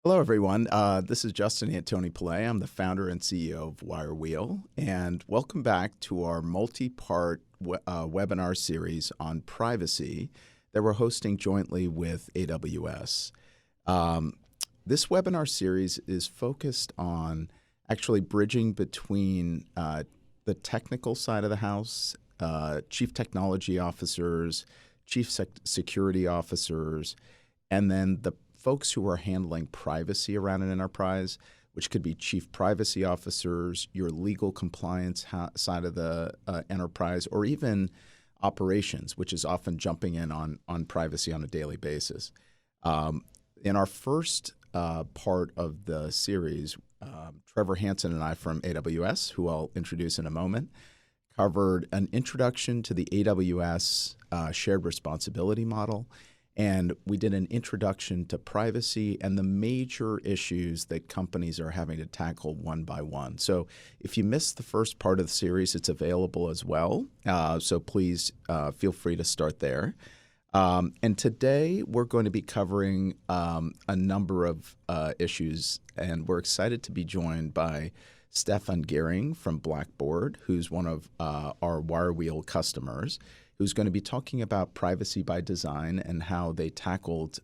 Hello, everyone. This is Justin Antoni Pillay. I'm the founder and CEO of WireWheel, and welcome back to our multi-part webinar series on privacy that we're hosting jointly with AWS. This webinar series is focused on actually bridging between the technical side of the house, chief technology officers, chief security officers, and then the folks who are handling privacy around an enterprise, which could be chief privacy officers, your legal compliance side of the enterprise, or even operations, which is often jumping in on privacy on a daily basis. In our first part of the series, Trevor Hansen and I from AWS, who I'll introduce in a moment, covered an introduction to the AWS shared responsibility model. And we did an introduction to privacy and the major issues that companies are having to tackle one by one. So if you missed the first part of the series, it's available as well. So please feel free to start there. And today we're going to be covering a number of issues, and we're excited to be joined by Stefan from Blackboard, who's one of our WireWheel customers, who's going to be talking about privacy by design and how they tackled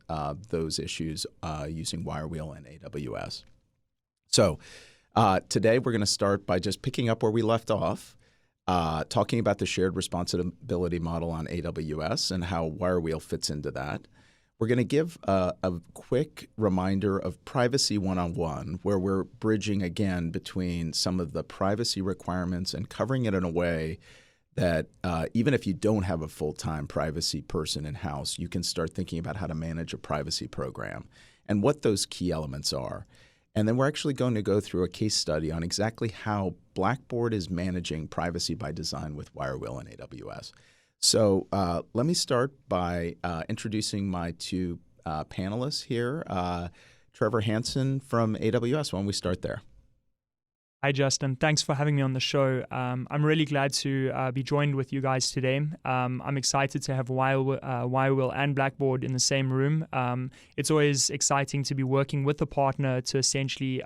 those issues using WireWheel and AWS. So today we're going to start by just picking up where we left off, talking about the shared responsibility model on AWS and how WireWheel fits into that. We're going to give a quick reminder of Privacy 101, where we're bridging again between some of the privacy requirements and covering it in a way that even if you don't have a full-time privacy person in-house, you can start thinking about how to manage a privacy program and what those key elements are. And then we're actually going to go through a case study on exactly how Blackboard is managing privacy by design with WireWheel and AWS. So let me start by introducing my two panelists here. Trevor Hansen from AWS. Why don't we start there? Hi, Justin. Thanks for having me on the show. I'm really glad to be joined with you guys today. I'm excited to have WireWheel and Blackboard in the same room. It's always exciting to be working with a partner to essentially,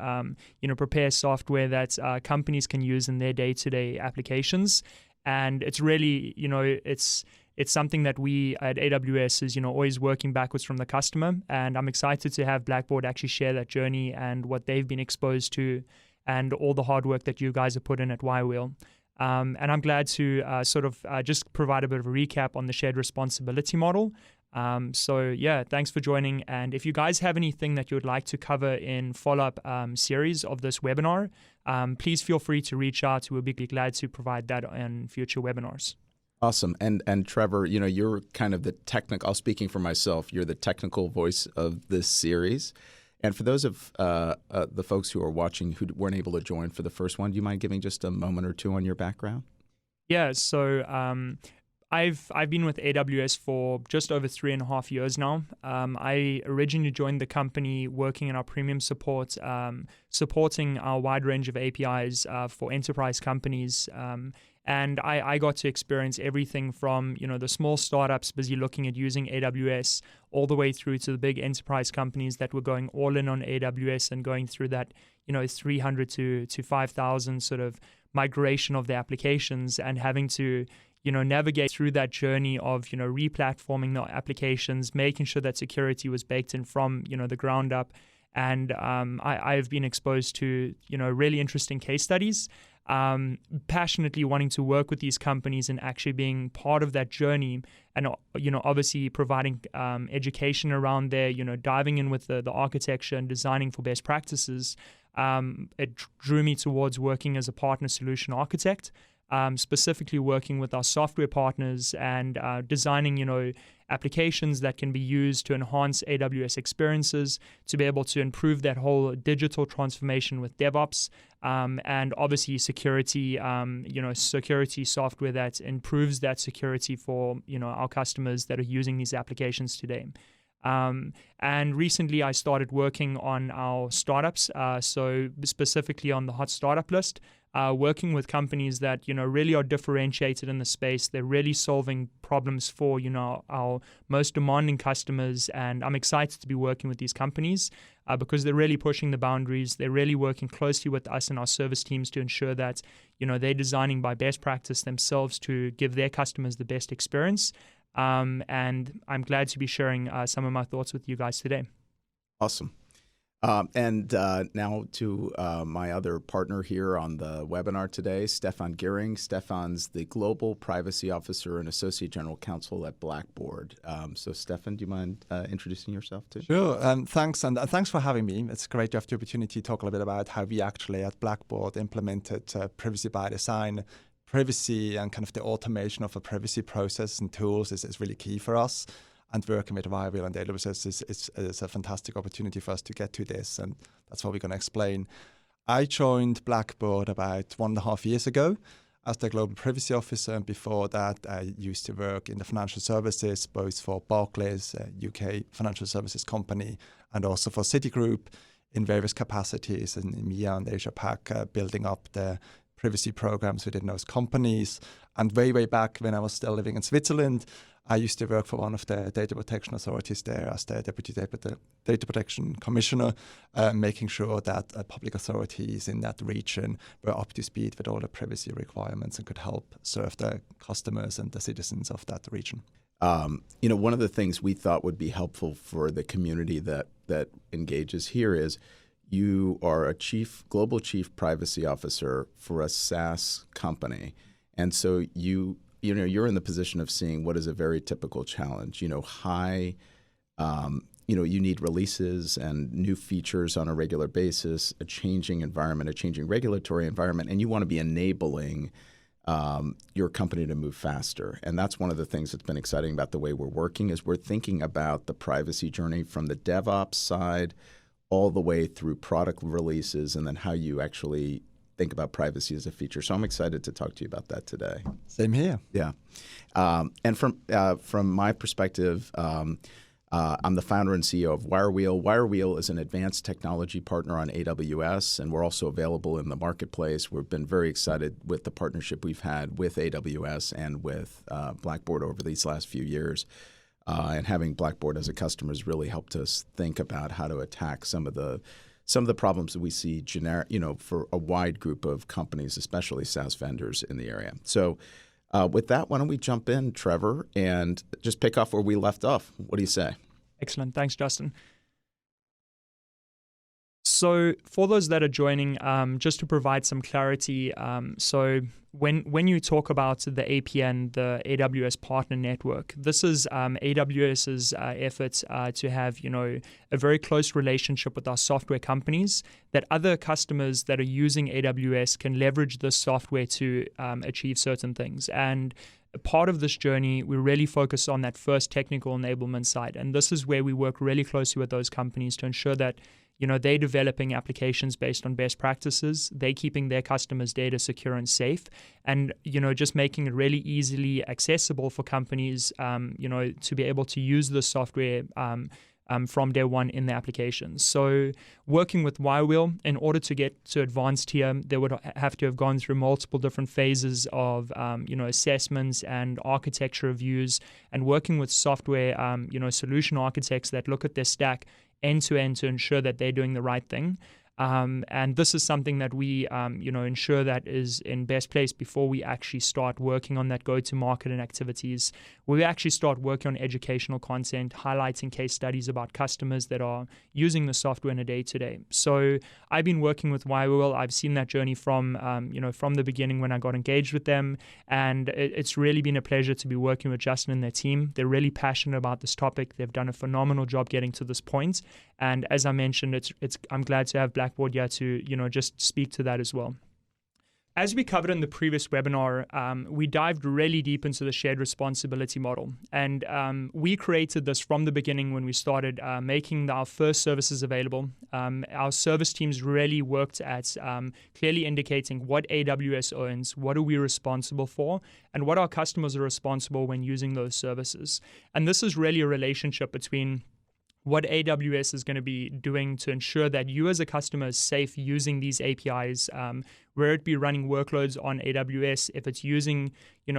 prepare software that companies can use in their day-to-day applications. And it's really, it's something that we at AWS is, always working backwards from the customer. And I'm excited to have Blackboard actually share that journey and what they've been exposed to, and all the hard work that you guys have put in at WireWheel. And I'm glad to just provide a bit of a recap on the shared responsibility model. Thanks for joining. And if you guys have anything that you would like to cover in follow-up series of this webinar, please feel free to reach out. We'll be glad to provide that in future webinars. Awesome. And Trevor, you're kind of the technical, speaking for myself, you're the technical voice of this series. And for those of the folks who are watching who weren't able to join for the first one, do you mind giving just a moment or two on your background? Yeah, so I've been with AWS for just over 3.5 years now. I originally joined the company working in our premium support, supporting our wide range of APIs for enterprise companies. And I got to experience everything from, the small startups busy looking at using AWS all the way through to the big enterprise companies that were going all in on AWS and going through that, 300 to 5,000 sort of migration of the applications and having to, navigate through that journey of, replatforming the applications, making sure that security was baked in from, the ground up. And I've been exposed to, really interesting case studies. Passionately wanting to work with these companies and actually being part of that journey and, obviously providing education around there, diving in with the architecture and designing for best practices. It drew me towards working as a partner solution architect, specifically working with our software partners and designing, applications that can be used to enhance AWS experiences, to be able to improve that whole digital transformation with DevOps, and obviously security, security software that improves that security for, our customers that are using these applications today. And recently I started working on our startups, so specifically on the hot startup list, working with companies that, really are differentiated in the space. They're really solving problems for, our most demanding customers. And I'm excited to be working with these companies because they're really pushing the boundaries. They're really working closely with us and our service teams to ensure that, they're designing by best practice themselves to give their customers the best experience. And I'm glad to be sharing some of my thoughts with you guys today. Awesome. And now to my other partner here on the webinar today, Stefan Gehring. Stefan's the Global Privacy Officer and Associate General Counsel at Blackboard. So Stefan, do you mind introducing yourself too? Sure. Thanks. And thanks for having me. It's great to have the opportunity to talk a little bit about how we actually at Blackboard implemented privacy by design. Privacy and kind of the automation of a privacy process and tools is really key for us. And working with WireWheel and AWS is a fantastic opportunity for us to get to this, and that's what we're going to explain. I joined Blackboard about 1.5 years ago as the Global Privacy Officer, and before that I used to work in the financial services, both for Barclays, a UK financial services company, and also for Citigroup in various capacities in EMEA and Asia Pac, building up the privacy programs within those companies. And way back when I was still living in Switzerland, I used to work for one of the data protection authorities there as the Deputy Data Protection Commissioner, making sure that public authorities in that region were up to speed with all the privacy requirements and could help serve the customers and the citizens of that region. One of the things we thought would be helpful for the community that engages here is you are a global chief privacy officer for a SaaS company. And so you're in the position of seeing what is a very typical challenge. You need releases and new features on a regular basis, a changing environment, a changing regulatory environment, and you want to be enabling your company to move faster. And that's one of the things that's been exciting about the way we're working is we're thinking about the privacy journey from the DevOps side all the way through product releases and then how you actually think about privacy as a feature. So I'm excited to talk to you about that today. Same here. Yeah. And from my perspective, I'm the founder and CEO of WireWheel. WireWheel is an advanced technology partner on AWS, and we're also available in the marketplace. We've been very excited with the partnership we've had with AWS and with Blackboard over these last few years. And having Blackboard as a customer has really helped us think about how to attack some of the problems that we see for a wide group of companies, especially SaaS vendors in the area. So with that, why don't we jump in, Trevor, and just pick off where we left off. What do you say? Excellent. Thanks, Justin. So for those that are joining, just to provide some clarity, so when you talk about the APN, the AWS Partner Network, this is AWS's efforts to have a very close relationship with our software companies, that other customers that are using AWS can leverage this software to achieve certain things. And part of this journey, we really focus on that first technical enablement side. And this is where we work really closely with those companies to ensure that they're developing applications based on best practices. They're keeping their customers' data secure and safe, and just making it really easily accessible for companies, to be able to use the software from day one in the applications. So working with WireWheel, in order to get to advanced here, they would have to have gone through multiple different phases of assessments and architecture reviews, and working with software solution architects that look at their stack end-to-end to ensure that they're doing the right thing. And this is something that we, ensure that is in best place before we actually start working on that go-to-market and activities. We actually start working on educational content, highlighting case studies about customers that are using the software in a day-to-day. So I've been working with WireWheel. I've seen that journey from the beginning when I got engaged with them, and it's really been a pleasure to be working with Justin and their team. They're really passionate about this topic. They've done a phenomenal job getting to this point. And as I mentioned, I'm glad to have Blackboard here to just speak to that as well. As we covered in the previous webinar, we dived really deep into the shared responsibility model. And we created this from the beginning when we started making our first services available. Our service teams really worked at clearly indicating what AWS owns, what are we responsible for, and what our customers are responsible when using those services. And this is really a relationship between what AWS is going to be doing to ensure that you as a customer is safe using these APIs, where it be running workloads on AWS, if it's using,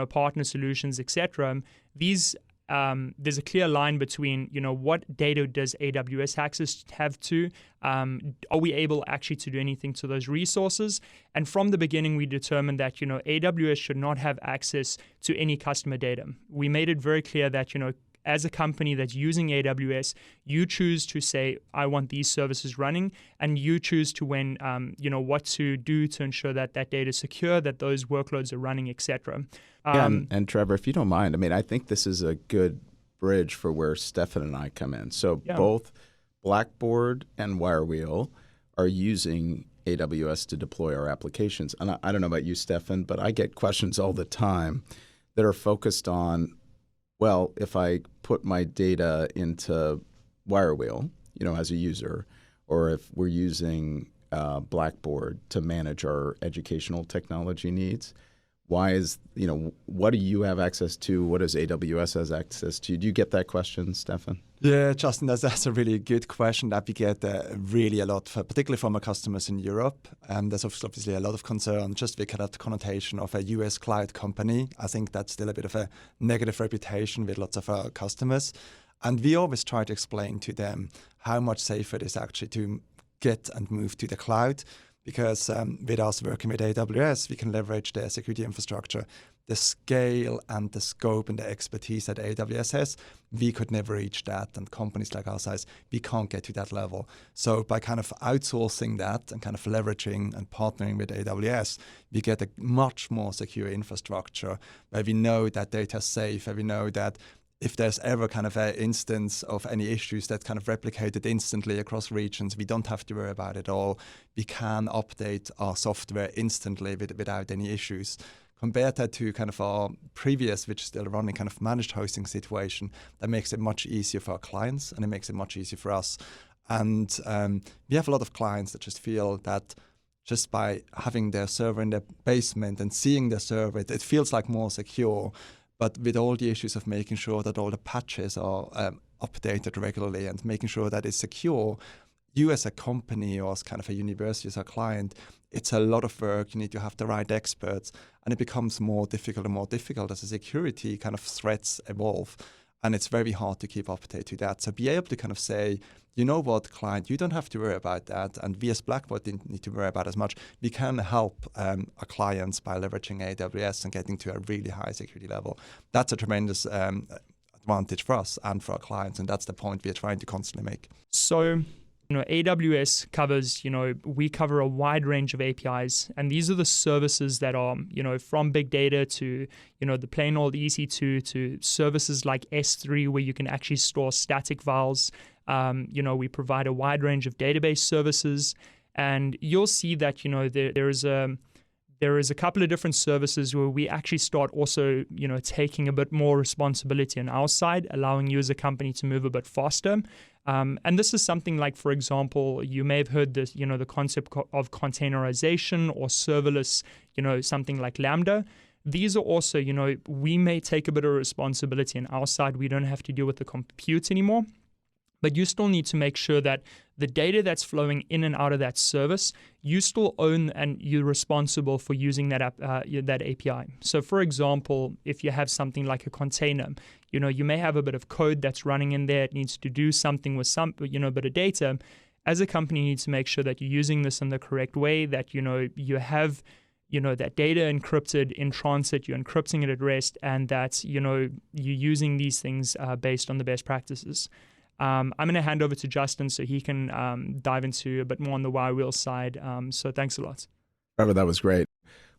partner solutions, etc. These there's a clear line between, what data does AWS access have to? Are we able actually to do anything to those resources? And from the beginning, we determined that, AWS should not have access to any customer data. We made it very clear that, as a company that's using AWS, you choose to say, I want these services running, and you choose to what to do to ensure that that data is secure, that those workloads are running, etc. And Trevor, if you don't mind, I think this is a good bridge for where Stefan and I come in. So both Blackboard and WireWheel are using AWS to deploy our applications. And I don't know about you, Stefan, but I get questions all the time that are focused on, well, if I put my data into WireWheel, as a user, or if we're using Blackboard to manage our educational technology needs, what do you have access to? What does AWS has access to? Do you get that question, Stefan? Yeah, Justin, that's a really good question that we get really a lot, particularly from our customers in Europe. There's obviously a lot of concern just because of the connotation of a US cloud company. I think that's still a bit of a negative reputation with lots of our customers. And we always try to explain to them how much safer it is actually to get and move to the cloud. Because with us working with AWS, we can leverage their security infrastructure, the scale and the scope and the expertise that AWS has. We could never reach that, and companies like our size, we can't get to that level. So by kind of outsourcing that and kind of leveraging and partnering with AWS, we get a much more secure infrastructure where we know that data is safe, where we know that if there's ever kind of an instance of any issues that's kind of replicated instantly across regions, we don't have to worry about it all. We can update our software instantly without any issues. Compare that to kind of our previous, which is still running kind of managed hosting situation, that makes it much easier for our clients and it makes it much easier for us. And we have a lot of clients that just feel that just by having their server in their basement and seeing their server, it feels like more secure. But with all the issues of making sure that all the patches are updated regularly and making sure that it's secure, you as a company or as kind of a university as a client, it's a lot of work. You need to have the right experts, and it becomes more difficult and more difficult as the security kind of threats evolve. And it's very hard to keep up to that. So be able to kind of say, you know what, client, you don't have to worry about that. And we as Blackboard didn't need to worry about as much. We can help our clients by leveraging AWS and getting to a really high security level. That's a tremendous advantage for us and for our clients. And that's the point we're trying to constantly make. So, AWS covers, we cover a wide range of APIs, and these are the services that are, from big data to, the plain old EC2 to services like S3 where you can actually store static files. We provide a wide range of database services, and you'll see that, there is a couple of different services where we actually start also, taking a bit more responsibility on our side, allowing you as a company to move a bit faster. And this is something like, for example, you may have heard this, the concept of containerization or serverless, something like Lambda. These are also, we may take a bit of responsibility on our side. We don't have to deal with the compute anymore. But you still need to make sure that the data that's flowing in and out of that service, you still own and you're responsible for using that API. So, for example, if you have something like a container, you may have a bit of code that's running in there. It needs to do something with some, bit of data. As a company, you need to make sure that you're using this in the correct way, that, you have that data encrypted in transit, you're encrypting it at rest, and that, you're using these things based on the best practices. I'm going to hand over to Justin so he can dive into a bit more on the WireWheel side. So thanks a lot. Trevor, that was great.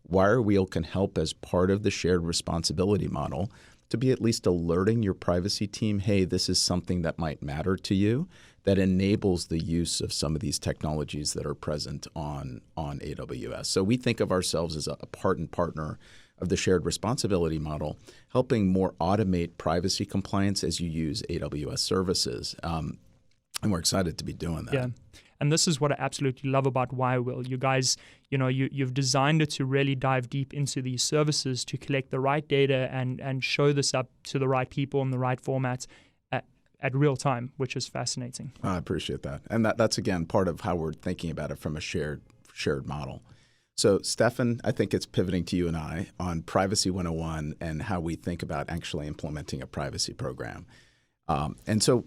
WireWheel can help as part of the shared responsibility model to be at least alerting your privacy team, hey, this is something that might matter to you, that enables the use of some of these technologies that are present on AWS. So we think of ourselves as a part and partner of the shared responsibility model, helping more automate privacy compliance as you use AWS services. And we're excited to be doing that. Yeah. And this is what I absolutely love about WireWheel. You guys, you've designed it to really dive deep into these services to collect the right data and show this up to the right people in the right format at real time, which is fascinating. I appreciate that. And that's, again, part of how we're thinking about it from a shared model. So, Stefan, I think it's pivoting to you and I on Privacy 101 and how we think about actually implementing a privacy program. And so,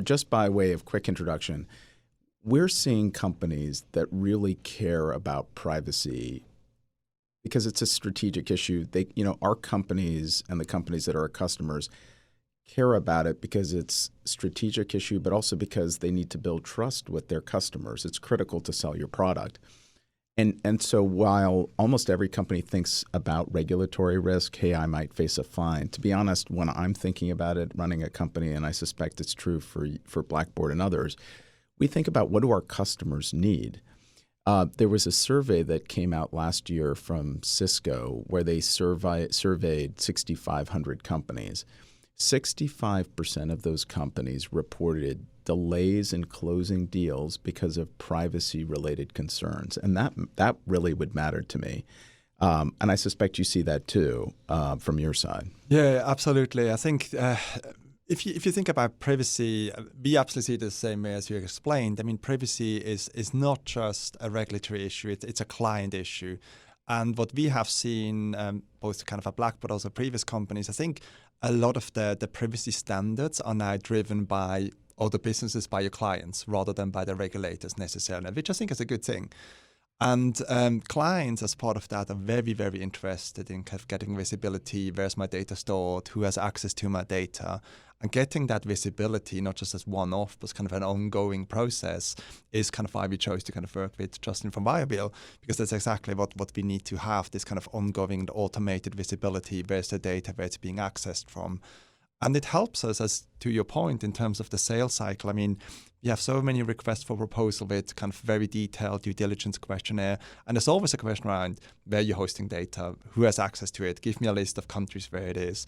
just by way of quick introduction, we're seeing companies that really care about privacy because it's a strategic issue. Our companies and the companies that are our customers care about it because it's a strategic issue, but also because they need to build trust with their customers. It's critical to sell your product. And so while almost every company thinks about regulatory risk, hey, I might face a fine. To be honest, when I'm thinking about it, running a company, and I suspect it's true for Blackboard and others, we think about what do our customers need. There was a survey that came out last year from Cisco where they surveyed 6,500 companies. 65% of those companies reported delays in closing deals because of privacy-related concerns, and that really would matter to me. And I suspect you see that too from your side. Yeah, absolutely. I think if you think about privacy, we absolutely see it the same way as you explained. I mean, privacy is not just a regulatory issue; it's a client issue. And what we have seen, both kind of at Blackboard, also previous companies, I think a lot of the privacy standards are now driven by other businesses, by your clients, rather than by the regulators necessarily, which I think is a good thing. And clients, as part of that, are very, very interested in kind of getting visibility. Where's my data stored? Who has access to my data? And getting that visibility, not just as one-off, but kind of an ongoing process, is kind of why we chose to kind of work with Justin from WireWheel, because that's exactly what we need to have, this kind of ongoing and automated visibility. Where's the data, where it's being accessed from? And it helps us, as to your point, in terms of the sales cycle. I mean, we have so many requests for proposal with kind of very detailed due diligence questionnaire. And there's always a question around where you're hosting data, who has access to it, give me a list of countries where it is.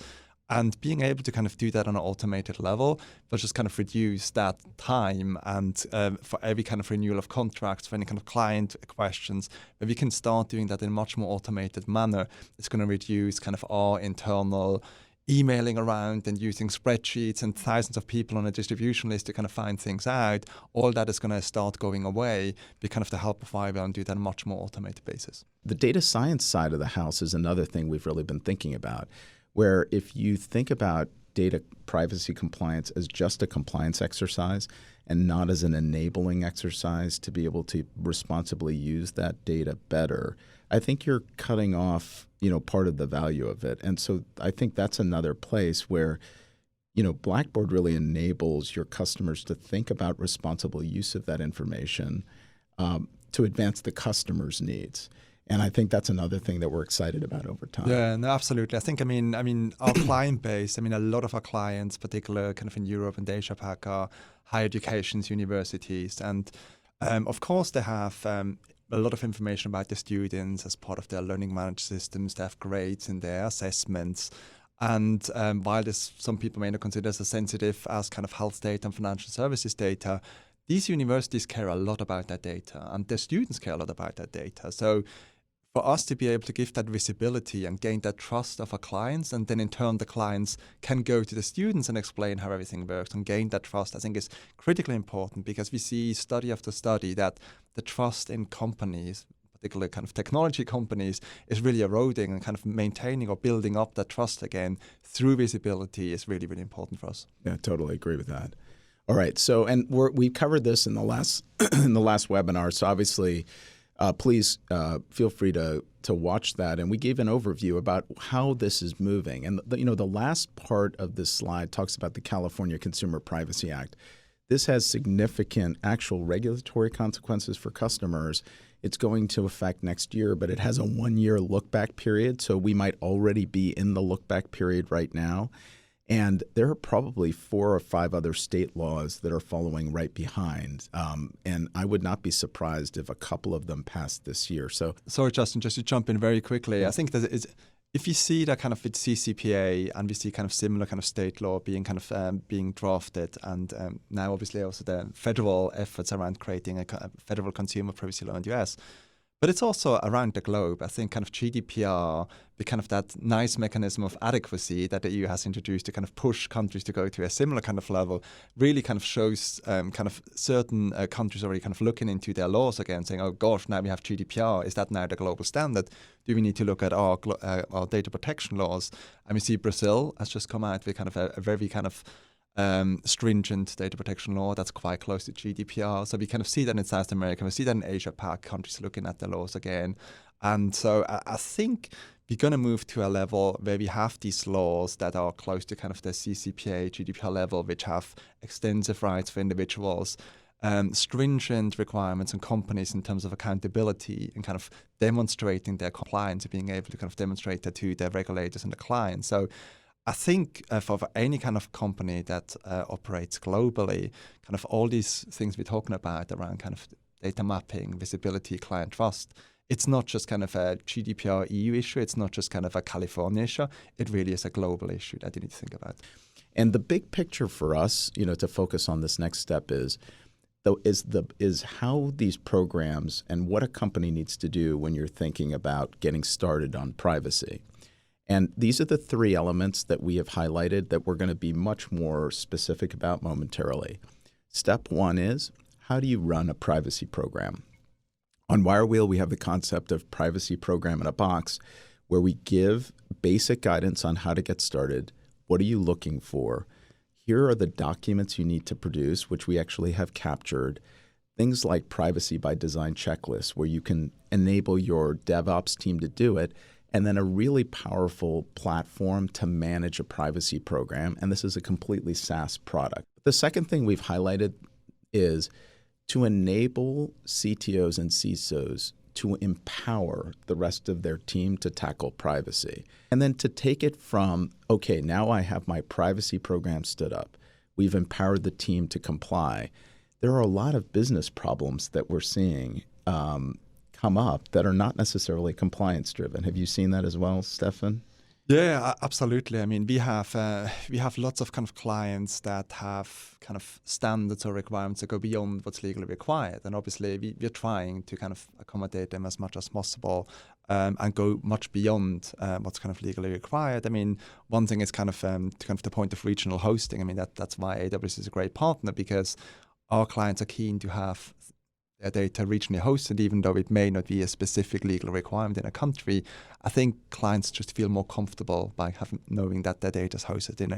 And being able to kind of do that on an automated level will just kind of reduce that time. And for every kind of renewal of contracts, for any kind of client questions, where we can start doing that in a much more automated manner, it's going to reduce kind of our internal emailing around and using spreadsheets and thousands of people on a distribution list to kind of find things out. All that is going to start going away with kind of the help of WireWheel, and do that on a much more automated basis. The data science side of the house is another thing we've really been thinking about, where if you think about data privacy compliance as just a compliance exercise and not as an enabling exercise to be able to responsibly use that data better, I think you're cutting off, part of the value of it. And so I think that's another place where, Blackboard really enables your customers to think about responsible use of that information to advance the customer's needs. And I think that's another thing that we're excited about over time. Yeah, no, absolutely. I think, I mean, our client base, a lot of our clients, particularly kind of in Europe and Asia Pac, are higher educations, universities. And of course, they have a lot of information about the students as part of their learning management systems. They have grades in their assessments. And while some people may not consider as sensitive as kind of health data and financial services data, these universities care a lot about that data, and their students care a lot about that data. So for us to be able to give that visibility and gain that trust of our clients, and then in turn the clients can go to the students and explain how everything works and gain that trust, I think is critically important, because we see study after study that the trust in companies, particularly kind of technology companies, is really eroding, and kind of maintaining or building up that trust again through visibility is really, really important for us. Yeah, totally agree with that. All right, so we covered this in the last webinar. So obviously, please feel free to watch that. And we gave an overview about how this is moving. And the last part of this slide talks about the California Consumer Privacy Act. This has significant actual regulatory consequences for customers. It's going to affect next year, but it has a 1-year look-back period. So we might already be in the look-back period right now. And there are probably 4 or 5 other state laws that are following right behind. And I would not be surprised if a couple of them passed this year. So, sorry, Justin, just to jump in very quickly. Yeah. I think that if you see that kind of with CCPA, and we see kind of similar kind of state law being kind of being drafted, and now obviously also the federal efforts around creating a federal consumer privacy law in the US, But it's also around the globe. I think kind of GDPR, the kind of that nice mechanism of adequacy that the EU has introduced to kind of push countries to go to a similar kind of level, really kind of shows kind of certain countries already kind of looking into their laws again, saying, oh gosh, now we have GDPR. Is that now the global standard? Do we need to look at our data protection laws? And we see Brazil has just come out with kind of a very kind of stringent data protection law that's quite close to GDPR. So we kind of see that in South America, we see that in Asia Pac, countries looking at the laws again. And so I think we're going to move to a level where we have these laws that are close to kind of the CCPA, GDPR level, which have extensive rights for individuals, stringent requirements on companies in terms of accountability and kind of demonstrating their compliance and being able to kind of demonstrate that to their regulators and the clients. So I think for any kind of company that operates globally, kind of all these things we're talking about around kind of data mapping, visibility, client trust, it's not just kind of a GDPR EU issue. It's not just kind of a California issue. It really is a global issue that you need to think about. And the big picture for us, to focus on this next step is how these programs and what a company needs to do when you're thinking about getting started on privacy. And these are the three elements that we have highlighted that we're going to be much more specific about momentarily. Step one is, how do you run a privacy program? On WireWheel, we have the concept of privacy program in a box, where we give basic guidance on how to get started. What are you looking for? Here are the documents you need to produce, which we actually have captured. Things like privacy by design checklists, where you can enable your DevOps team to do it, and then a really powerful platform to manage a privacy program. And this is a completely SaaS product. The second thing we've highlighted is to enable CTOs and CISOs to empower the rest of their team to tackle privacy. And then to take it from, okay, now I have my privacy program stood up. We've empowered the team to comply. There are a lot of business problems that we're seeing come up that are not necessarily compliance driven. Have you seen that as well, Stefan? Yeah, absolutely. I mean, we have lots of kind of clients that have kind of standards or requirements that go beyond what's legally required, and obviously we're trying to kind of accommodate them as much as possible and go much beyond what's kind of legally required. I mean, one thing is kind of the point of regional hosting. I mean, that's why AWS is a great partner, because our clients are keen to have their data regionally hosted, even though it may not be a specific legal requirement in a country. I think clients just feel more comfortable by knowing that their data is hosted in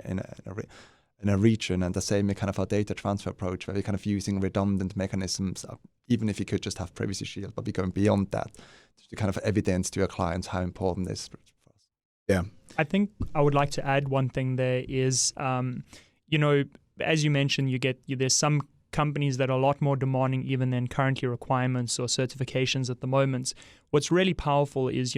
a region. And the same with kind of our data transfer approach, where we're kind of using redundant mechanisms, even if you could just have Privacy Shield, but we're going beyond that to kind of evidence to our clients how important this is for us. Yeah. I think I would like to add one thing there is, as you mentioned, there's some companies that are a lot more demanding even than currently requirements or certifications at the moment. What's really powerful is,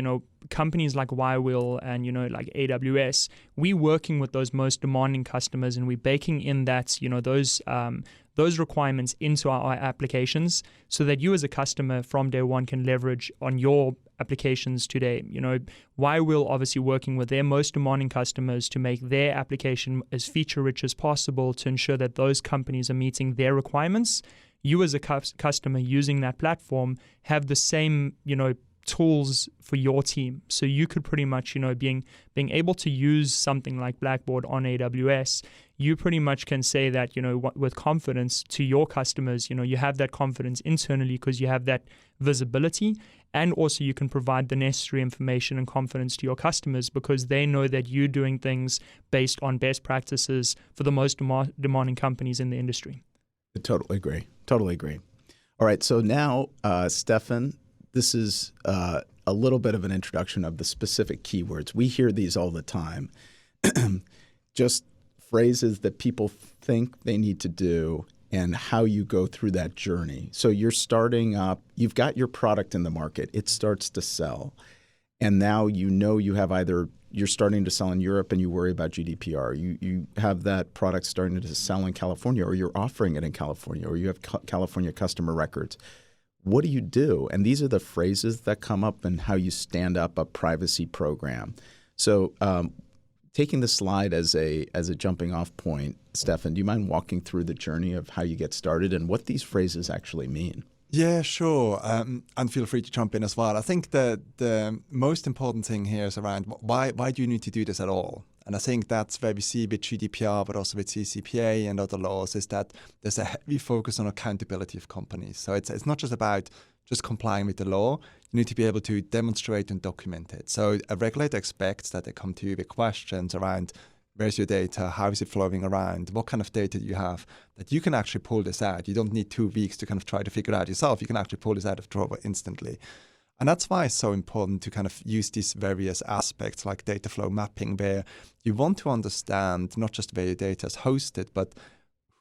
companies like WireWheel and, like AWS, we working with those most demanding customers, and we're baking in that, those requirements into our applications so that you as a customer from day one can leverage on your applications today. WireWheel obviously working with their most demanding customers to make their application as feature-rich as possible to ensure that those companies are meeting their requirements. You as a customer using that platform have the same, tools for your team. So you could pretty much, being able to use something like Blackboard on AWS, you pretty much can say that, with confidence to your customers, you have that confidence internally because you have that visibility. And also you can provide the necessary information and confidence to your customers because they know that you're doing things based on best practices for the most demanding companies in the industry. I totally agree. All right, so now, Stefan, this is a little bit of an introduction of the specific keywords. We hear these all the time. Just phrases that people think they need to do and how you go through that journey. So you're starting up, you've got your product in the market, it starts to sell. And now you have either you're starting to sell in Europe and you worry about GDPR. You have that product starting to sell in California, or you're offering it in California, or you have California customer records. What do you do? And these are the phrases that come up and how you stand up a privacy program. So taking the slide as a jumping off point, Stefan, do you mind walking through the journey of how you get started and what these phrases actually mean? Yeah, sure. And feel free to jump in as well. I think the most important thing here is around why do you need to do this at all? And I think that's where we see with GDPR, but also with CCPA and other laws, is that there's a heavy focus on accountability of companies. So it's not just about just complying with the law. You need to be able to demonstrate and document it. So a regulator expects that they come to you with questions around where's your data, how is it flowing around, what kind of data do you have, that you can actually pull this out. You don't need 2 weeks to kind of try to figure it out yourself. You can actually pull this out of drawer instantly. And that's why it's so important to kind of use these various aspects like data flow mapping, where you want to understand not just where your data is hosted, but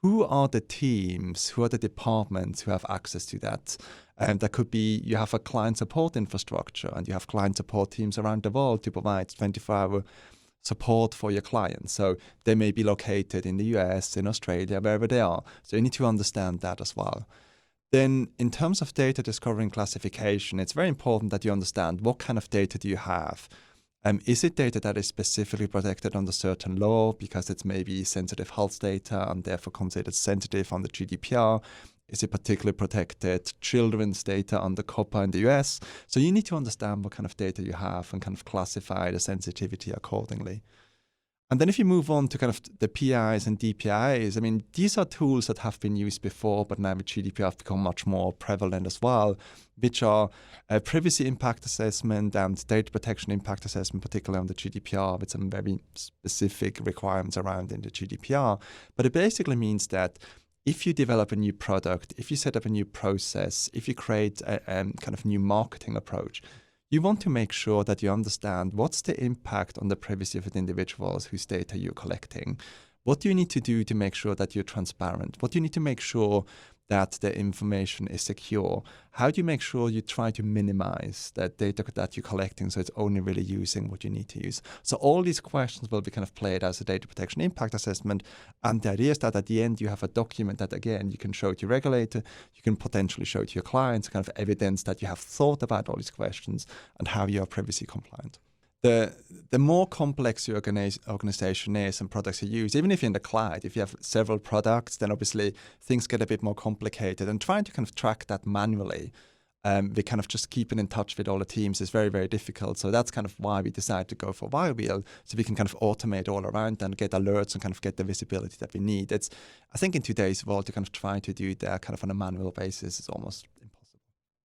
who are the teams, who are the departments who have access to that. And that could be you have a client support infrastructure and you have client support teams around the world to provide 24-hour support for your clients. So they may be located in the US, in Australia, wherever they are. So you need to understand that as well. Then in terms of data discovery and classification, it's very important that you understand what kind of data do you have. Is it data that is specifically protected under certain law because it's maybe sensitive health data and therefore considered sensitive under GDPR? Is it particularly protected children's data under COPPA in the US? So you need to understand what kind of data you have and kind of classify the sensitivity accordingly. And then if you move on to kind of the PIs and DPIs, I mean, these are tools that have been used before, but now with GDPR have become much more prevalent as well, which are privacy impact assessment and data protection impact assessment, particularly on the GDPR, with some very specific requirements around in the GDPR. But it basically means that if you develop a new product, if you set up a new process, if you create a kind of new marketing approach, you want to make sure that you understand what's the impact on the privacy of the individuals whose data you're collecting. What do you need to do to make sure that you're transparent? What do you need to make sure that the information is secure? How do you make sure you try to minimize that data that you're collecting so it's only really using what you need to use? So all these questions will be kind of played as a data protection impact assessment. And the idea is that at the end, you have a document that, again, you can show to your regulator, you can potentially show to your clients, kind of evidence that you have thought about all these questions and how you are privacy compliant. The more complex your organization is and products you use, even if you're in the cloud, if you have several products, then obviously things get a bit more complicated. And trying to kind of track that manually, we kind of just keeping in touch with all the teams is very, very difficult. So that's kind of why we decided to go for WireWheel, so we can kind of automate all around and get alerts and kind of get the visibility that we need. I think in today's world, to kind of try to do that kind of on a manual basis is almost impossible.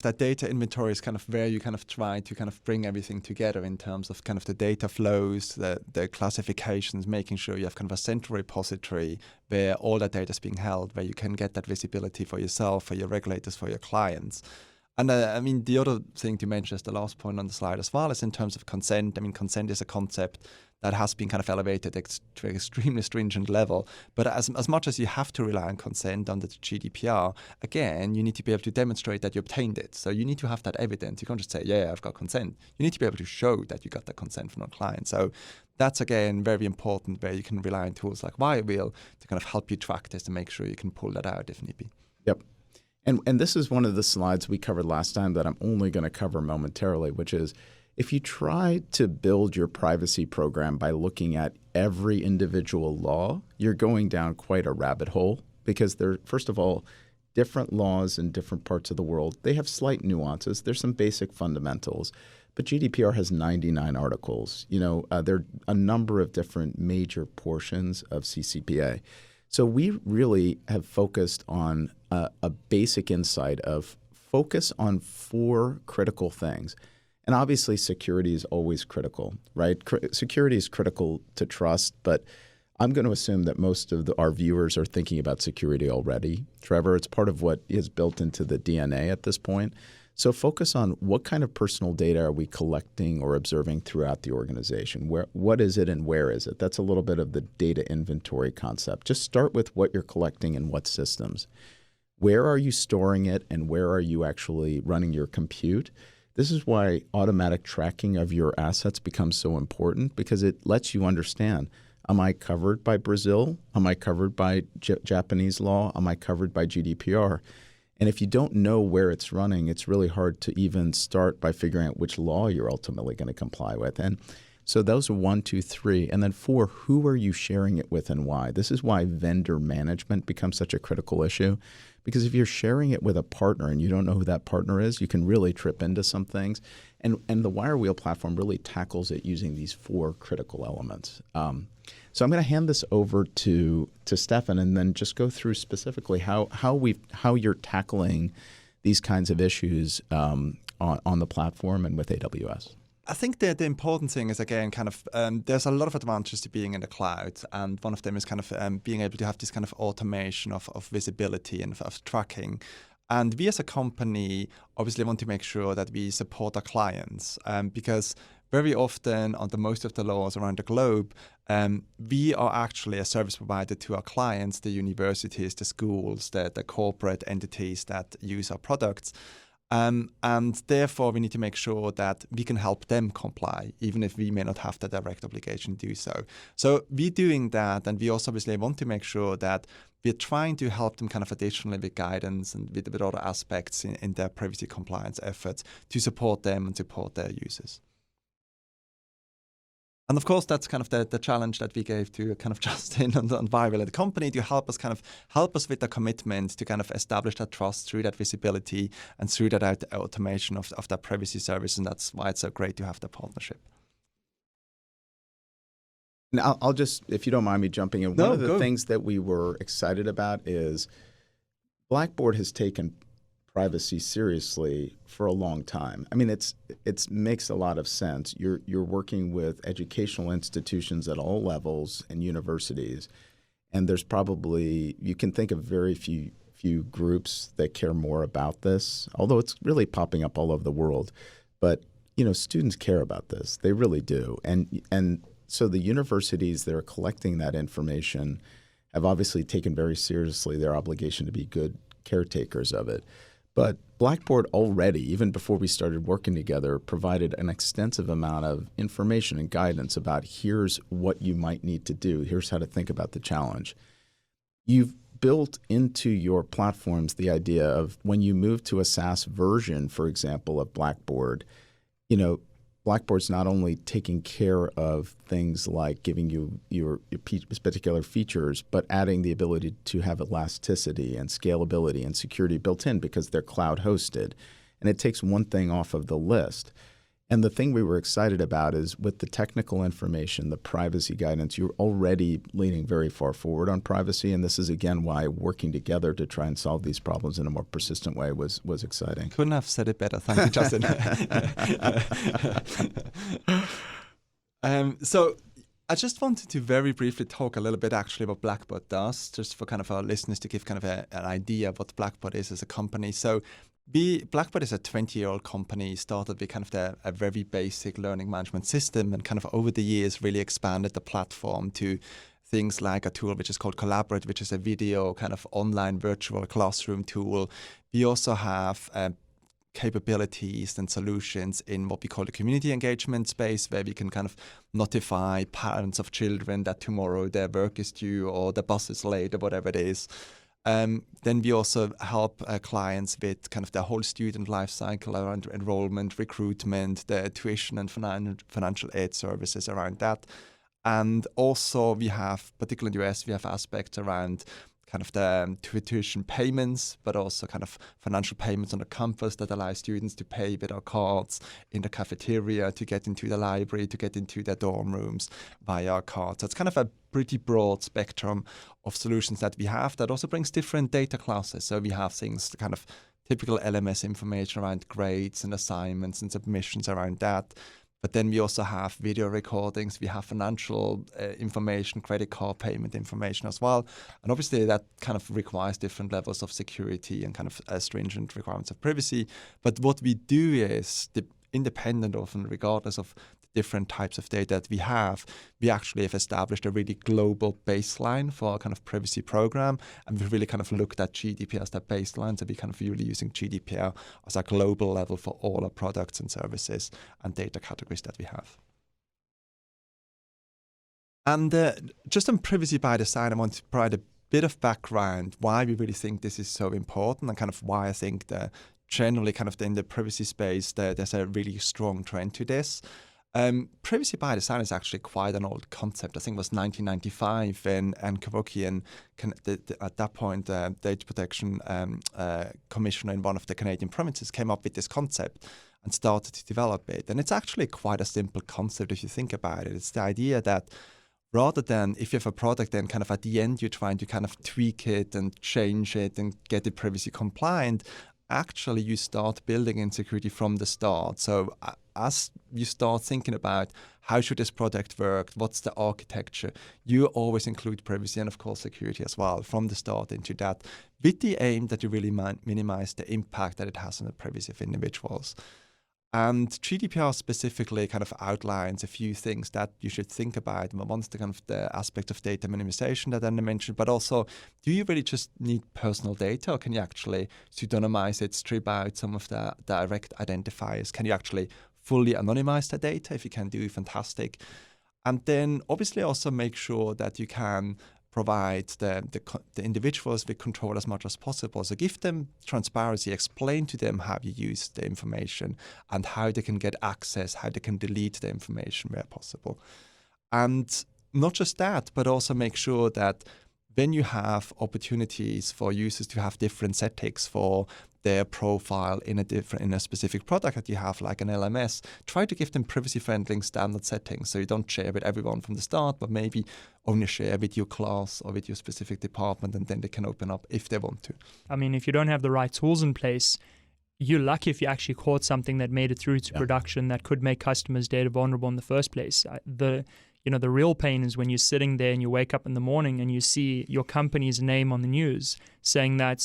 That data inventory is kind of where you kind of try to kind of bring everything together in terms of kind of the data flows, the classifications, making sure you have kind of a central repository where all that data is being held, where you can get that visibility for yourself, for your regulators, for your clients. And I mean, the other thing to mention as the last point on the slide as well is in terms of consent. I mean, consent is a concept that has been kind of elevated to an extremely stringent level. But as much as you have to rely on consent under the GDPR, again, you need to be able to demonstrate that you obtained it. So you need to have that evidence. You can't just say, yeah, I've got consent. You need to be able to show that you got the consent from a client. So that's, again, very important, where you can rely on tools like WireWheel to kind of help you track this and make sure you can pull that out if need be. Yep. And this is one of the slides we covered last time that I'm only going to cover momentarily, which is if you try to build your privacy program by looking at every individual law, you're going down quite a rabbit hole, because they're, first of all, different laws in different parts of the world. They have slight nuances. There's some basic fundamentals. But GDPR has 99 articles. There are a number of different major portions of CCPA. So we really have focused on a basic insight of focus on 4 critical things. And obviously, security is always critical, right? Security is critical to trust, but I'm going to assume that most of our viewers are thinking about security already. Trevor, it's part of what is built into the DNA at this point. So focus on what kind of personal data are we collecting or observing throughout the organization? What is it and where is it? That's a little bit of the data inventory concept. Just start with what you're collecting and what systems. Where are you storing it and where are you actually running your compute? This is why automatic tracking of your assets becomes so important, because it lets you understand, am I covered by Brazil? Am I covered by Japanese law? Am I covered by GDPR? And if you don't know where it's running, it's really hard to even start by figuring out which law you're ultimately going to comply with. And So those are 1, 2, 3. And then 4, who are you sharing it with and why? This is why vendor management becomes such a critical issue. Because if you're sharing it with a partner and you don't know who that partner is, you can really trip into some things. And the WireWheel platform really tackles it using these 4 critical elements. So I'm going to hand this over to Stefan and then just go through specifically how you're tackling these kinds of issues on the platform and with AWS. I think the important thing is, again, kind of there's a lot of advantages to being in the cloud. And one of them is kind of being able to have this kind of automation of visibility and of tracking. And we as a company obviously want to make sure that we support our clients because very often on most of the laws around the globe, we are actually a service provider to our clients, the universities, the schools, the corporate entities that use our products. And therefore, we need to make sure that we can help them comply, even if we may not have the direct obligation to do so. So we're doing that, and we also obviously want to make sure that we're trying to help them kind of additionally with guidance and with other aspects in their privacy compliance efforts to support them and support their users. And of course, that's kind of the challenge that we gave to kind of Justin and WireWheel, the company, to help us with the commitment to kind of establish that trust through that visibility and through that automation of that privacy service. And that's why it's so great to have the partnership. Now, I'll just, if you don't mind me jumping in, one of the things that we were excited about is Blackboard has taken privacy seriously for a long time. I mean, it makes a lot of sense. You're working with educational institutions at all levels and universities, and there's probably, you can think of very few groups that care more about this, although it's really popping up all over the world. But students care about this; they really do, and so the universities that are collecting that information have obviously taken very seriously their obligation to be good caretakers of it. But Blackboard already, even before we started working together, provided an extensive amount of information and guidance about here's what you might need to do, here's how to think about the challenge. You've built into your platforms the idea of when you move to a SaaS version, for example, of Blackboard, Blackboard's not only taking care of things like giving you your particular features, but adding the ability to have elasticity and scalability and security built in because they're cloud hosted. And it takes one thing off of the list. And the thing we were excited about is with the technical information, the privacy guidance, you're already leaning very far forward on privacy. And this is, again, why working together to try and solve these problems in a more persistent way was exciting. Couldn't have said it better. Thank you, Justin. So I just wanted to very briefly talk a little bit actually what Blackboard does, just for kind of our listeners to give kind of an idea of what Blackboard is as a company. So Blackboard is a 20-year-old company, started with kind of a very basic learning management system, and kind of over the years really expanded the platform to things like a tool which is called Collaborate, which is a video kind of online virtual classroom tool. We also have capabilities and solutions in what we call the community engagement space, where we can kind of notify parents of children that tomorrow their work is due or the bus is late or whatever it is. Then we also help clients with kind of the whole student life cycle around enrollment, recruitment, the tuition and financial aid services around that. And also we have, particularly in the US, we have aspects around kind of the tuition payments, but also kind of financial payments on the campus that allow students to pay with our cards in the cafeteria, to get into the library, to get into their dorm rooms via our cards. So it's kind of a pretty broad spectrum of solutions that we have that also brings different data classes. So we have things kind of typical LMS information around grades and assignments and submissions around that. But then we also have video recordings, we have financial information, credit card payment information as well. And obviously that kind of requires different levels of security and kind of stringent requirements of privacy. But what we do is, independent of and regardless of the different types of data that we actually have established a really global baseline for our kind of privacy program. And we've really kind of looked at GDPR as that baseline. So we kind of really using GDPR as a global level for all our products and services and data categories that we have. And just on privacy by design, I want to provide a bit of background why we really think this is so important and kind of why I think that generally kind of in the privacy space there's a really strong trend to this. Privacy by design is actually quite an old concept. I think it was 1995 when Kavoki and at that point Data Protection Commissioner in one of the Canadian provinces came up with this concept and started to develop it. And it's actually quite a simple concept if you think about it. It's the idea that rather than if you have a product, then kind of at the end you're trying to kind of tweak it and change it and get it privacy compliant, actually you start building in security from the start. So as you start thinking about how should this product work, what's the architecture, you always include privacy and of course security as well from the start into that, with the aim that you really minimize the impact that it has on the privacy of individuals. And GDPR specifically kind of outlines a few things that you should think about. One's the kind of the aspect of data minimization that I mentioned, but also, do you really just need personal data, or can you actually pseudonymize it, strip out some of the direct identifiers? Can you actually fully anonymize the data? If you can do, fantastic. And then obviously also make sure that you can provide the individuals with control as much as possible. So give them transparency, explain to them how you use the information and how they can get access, how they can delete the information where possible. And not just that, but also make sure that when you have opportunities for users to have different settings for their profile in a specific product that you have, like an LMS, try to give them privacy-friendly standard settings. So you don't share with everyone from the start, but maybe only share with your class or with your specific department, and then they can open up if they want to. I mean, if you don't have the right tools in place, you're lucky if you actually caught something that made it through to production that could make customers' data vulnerable in the first place. The real pain is when you're sitting there and you wake up in the morning and you see your company's name on the news saying that,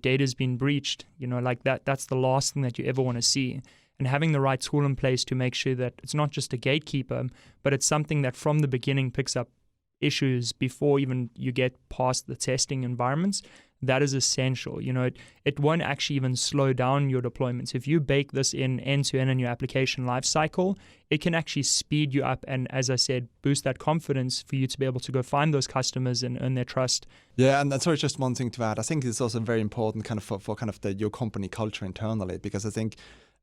data's been breached, like that's the last thing that you ever want to see. And having the right tool in place to make sure that it's not just a gatekeeper, but it's something that from the beginning picks up issues before even you get past the testing environments, that is essential. It won't actually even slow down your deployments. If you bake this in end-to-end in your application lifecycle, it can actually speed you up and, as I said, boost that confidence for you to be able to go find those customers and earn their trust. Yeah, and sorry, just one thing to add. I think it's also very important kind of for kind of your company culture internally, because I think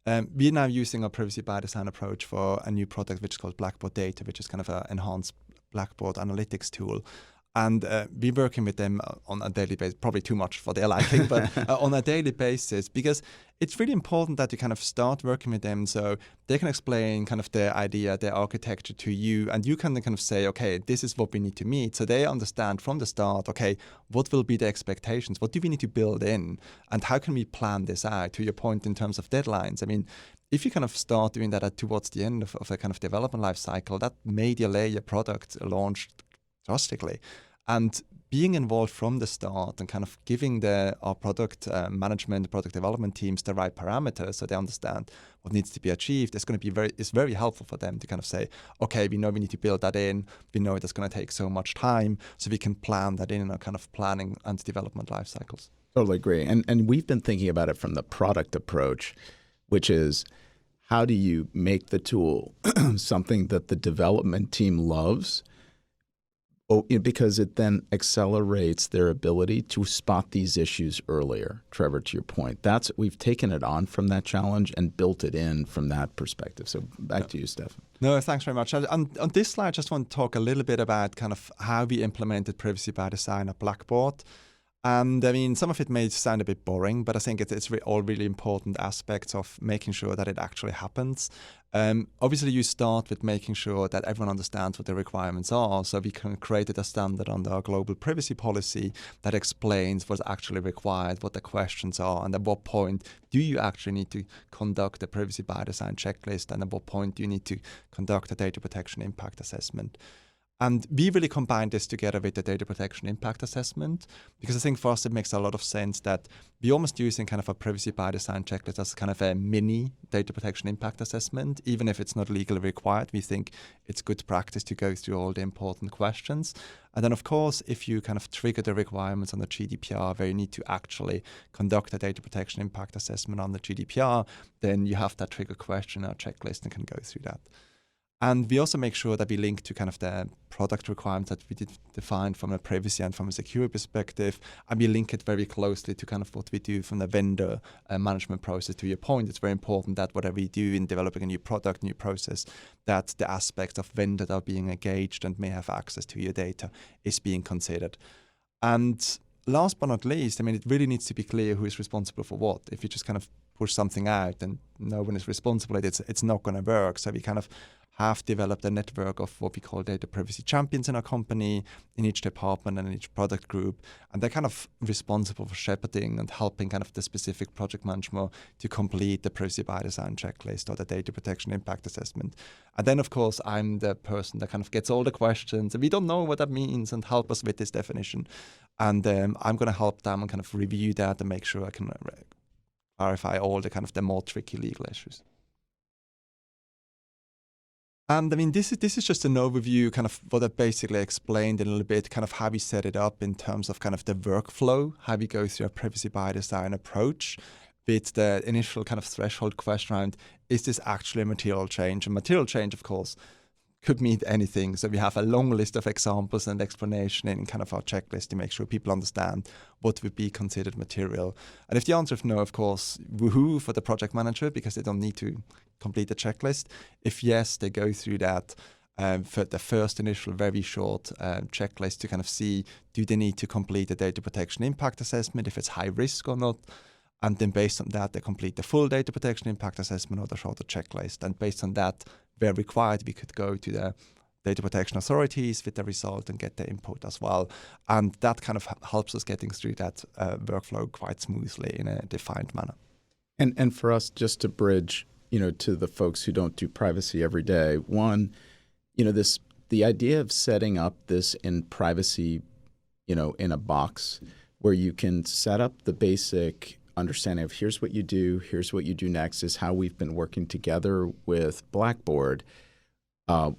we're now using our privacy by design approach for a new product which is called Blackboard Data, which is kind of an enhanced Blackboard analytics tool. And we're working with them on a daily basis, probably too much for their liking, but on a daily basis, because it's really important that you kind of start working with them so they can explain kind of their idea, their architecture to you, and you can kind of say, okay, this is what we need to meet. So they understand from the start, okay, what will be the expectations? What do we need to build in? And how can we plan this out? To your point in terms of deadlines, I mean, if you kind of start doing that towards the end of a kind of development life cycle, that may delay your product launch drastically. And being involved from the start and kind of giving our product management, product development teams the right parameters so they understand what needs to be achieved, it's very helpful for them to kind of say, okay, we know we need to build that in, we know that's going to take so much time, so we can plan that in our kind of planning and development life cycles. Totally agree. And we've been thinking about it from the product approach, which is how do you make the tool something that the development team loves, because it then accelerates their ability to spot these issues earlier. Trevor, to your point, we've taken it on from that challenge and built it in from that perspective. So back to you, Stefan. No, thanks very much. On this slide, I just want to talk a little bit about kind of how we implemented privacy by design at Blackboard. And I mean, some of it may sound a bit boring, but I think it's all really important aspects of making sure that it actually happens. Obviously, you start with making sure that everyone understands what the requirements are. So we can create a standard under our global privacy policy that explains what's actually required, what the questions are, and at what point do you actually need to conduct a privacy by design checklist, and at what point do you need to conduct a data protection impact assessment. And we really combine this together with the data protection impact assessment, because I think for us it makes a lot of sense that we're almost using kind of a privacy by design checklist as kind of a mini data protection impact assessment. Even if it's not legally required, we think it's good practice to go through all the important questions. And then, of course, if you kind of trigger the requirements on the GDPR where you need to actually conduct a data protection impact assessment on the GDPR, then you have that trigger question or checklist and can go through that. And we also make sure that we link to kind of the product requirements that we define from a privacy and from a security perspective. And we link it very closely to kind of what we do from the vendor management process. To your point, it's very important that whatever we do in developing a new product, new process, that the aspects of vendor that are being engaged and may have access to your data is being considered. And last but not least, I mean, it really needs to be clear who is responsible for what. If you just kind of push something out and no one is responsible, it's not going to work. So we kind of have developed a network of what we call data privacy champions in our company, in each department and in each product group. And they're kind of responsible for shepherding and helping kind of the specific project manager to complete the privacy by design checklist or the data protection impact assessment. And then, of course, I'm the person that kind of gets all the questions and we don't know what that means and help us with this definition. And I'm going to help them and kind of review that and make sure I can clarify all the kind of the more tricky legal issues. And I mean, this is just an overview, kind of what I basically explained in a little bit, kind of how we set it up in terms of kind of the workflow, how we go through a privacy by design approach with the initial kind of threshold question around, is this actually a material change? And material change, of course, could mean anything. So we have a long list of examples and explanation in kind of our checklist to make sure people understand what would be considered material. And if the answer is no, of course, woohoo for the project manager because they don't need to complete the checklist. If yes, they go through that for the first initial very short checklist to kind of see, do they need to complete a data protection impact assessment, if it's high risk or not. And then based on that, they complete the full data protection impact assessment or the shorter checklist. And based on that, where required, we could go to the data protection authorities with the result and get their input as well. And that kind of helps us getting through that workflow quite smoothly in a defined manner. And for us, just to bridge, to the folks who don't do privacy every day, one, the idea of setting up this in privacy, in a box where you can set up the basic understanding of here's what you do next is how we've been working together with Blackboard,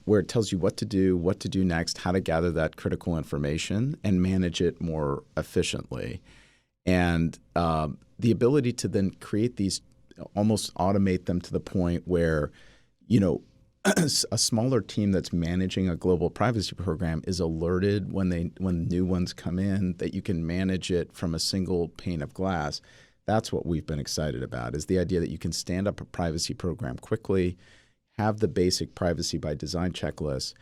where it tells you what to do next, how to gather that critical information and manage it more efficiently. And the ability to then create these, almost automate them to the point where, a smaller team that's managing a global privacy program is alerted when new ones come in, that you can manage it from a single pane of glass. That's what we've been excited about, is the idea that you can stand up a privacy program quickly, have the basic privacy by design checklist.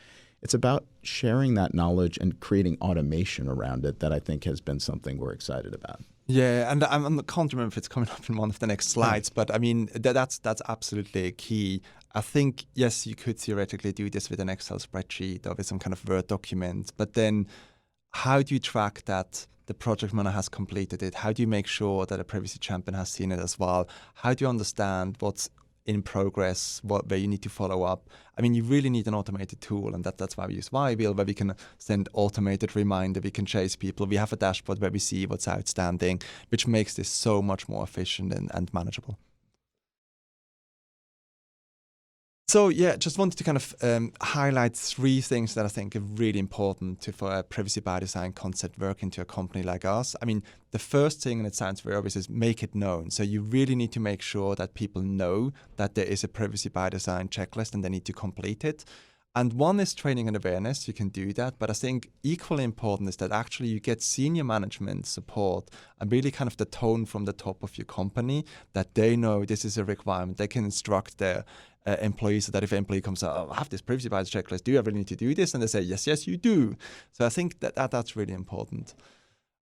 It's about sharing that knowledge and creating automation around it that I think has been something we're excited about. Yeah, and I can't remember if it's coming up in one of the next slides, but I mean, that's absolutely key. I think, yes, you could theoretically do this with an Excel spreadsheet or with some kind of Word document, but then how do you track that the project manager has completed it? How do you make sure that a privacy champion has seen it as well? How do you understand what's in progress, where you need to follow up? I mean, you really need an automated tool, and that's why we use WireWheel, where we can send automated reminder, we can chase people, we have a dashboard where we see what's outstanding, which makes this so much more efficient and manageable. So yeah, just wanted to kind of highlight three things that I think are really important for a privacy by design concept work into a company like us. I mean, the first thing, and it sounds very obvious, is make it known. So you really need to make sure that people know that there is a privacy by design checklist and they need to complete it. And one is training and awareness. You can do that. But I think equally important is that actually you get senior management support and really kind of the tone from the top of your company that they know this is a requirement. They can instruct their employees so that if an employee comes out, I have this privacy by design checklist, do you ever need to do this? And they say, yes, you do. So I think that's really important.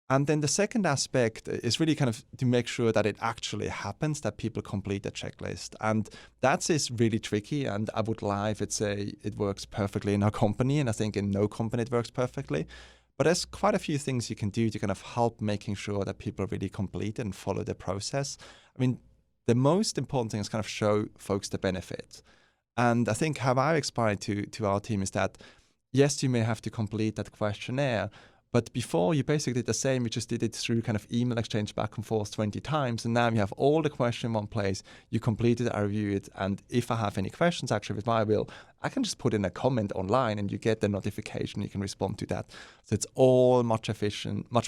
And then the second aspect is really kind of to make sure that it actually happens, that people complete the checklist. And that is really tricky. And I would lie if it works perfectly in our company. And I think in no company it works perfectly. But there's quite a few things you can do to kind of help making sure that people really complete and follow the process. I mean, the most important thing is kind of show folks the benefit. And I think how I explain to our team is that, yes, you may have to complete that questionnaire, but before you basically did the same, you just did it through kind of email exchange back and forth 20 times. And now you have all the questions in one place. You completed it, I review it. And if I have any questions actually with WireWheel, I can just put in a comment online and you get the notification. You can respond to that. So it's all much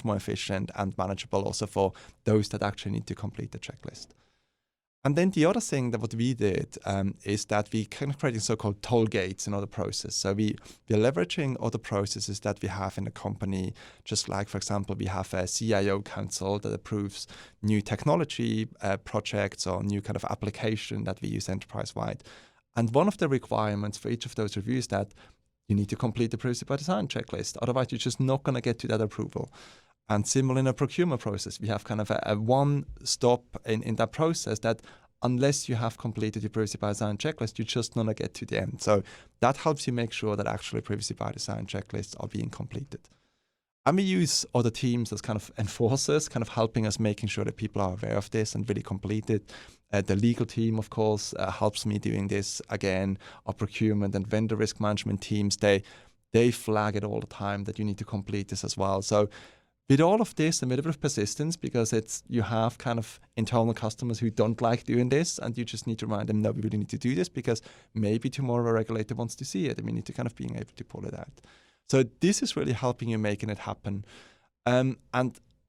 more efficient and manageable also for those that actually need to complete the checklist. And then the other thing that what we did is that we kind of created so-called toll gates in other processes. So we're leveraging other processes that we have in the company, just like, for example, we have a CIO council that approves new technology projects or new kind of application that we use enterprise-wide. And one of the requirements for each of those reviews is that you need to complete the privacy by design checklist. Otherwise, you're just not going to get to that approval. And similar in a procurement process, we have kind of a one stop in that process that unless you have completed your privacy by design checklist, you're just not going to get to the end. So that helps you make sure that actually privacy by design checklists are being completed. And we use other teams as kind of enforcers, kind of helping us making sure that people are aware of this and really complete it. The legal team, of course, helps me doing this. Again, our procurement and vendor risk management teams, they flag it all the time that you need to complete this as well. So with all of this and with a bit of persistence, because you have kind of internal customers who don't like doing this, and you just need to remind them, no, we really need to do this because maybe tomorrow a regulator wants to see it and we need to kind of being able to pull it out. So this is really helping you making it happen. And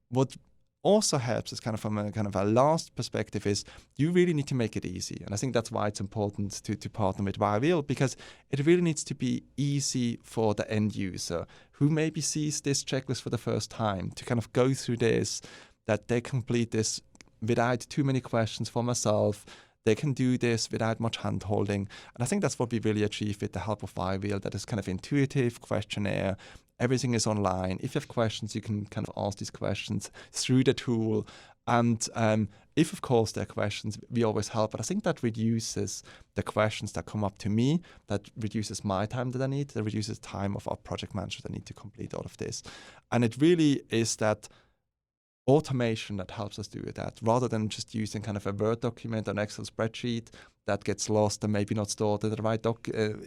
what also helps is kind of from a last perspective is you really need to make it easy. And I think that's why it's important to partner with WireWheel, because it really needs to be easy for the end user who maybe sees this checklist for the first time to kind of go through this, that they complete this without too many questions for myself. They can do this without much hand-holding. And I think that's what we really achieve with the help of WireWheel, that is kind of intuitive questionnaire. Everything is online. If you have questions, you can kind of ask these questions through the tool. And if, of course, there are questions, we always help. But I think that reduces the questions that come up to me, that reduces my time that I need, that reduces time of our project managers that need to complete all of this. And it really is that automation that helps us do that, rather than just using kind of a Word document or an Excel spreadsheet that gets lost and maybe not stored in the right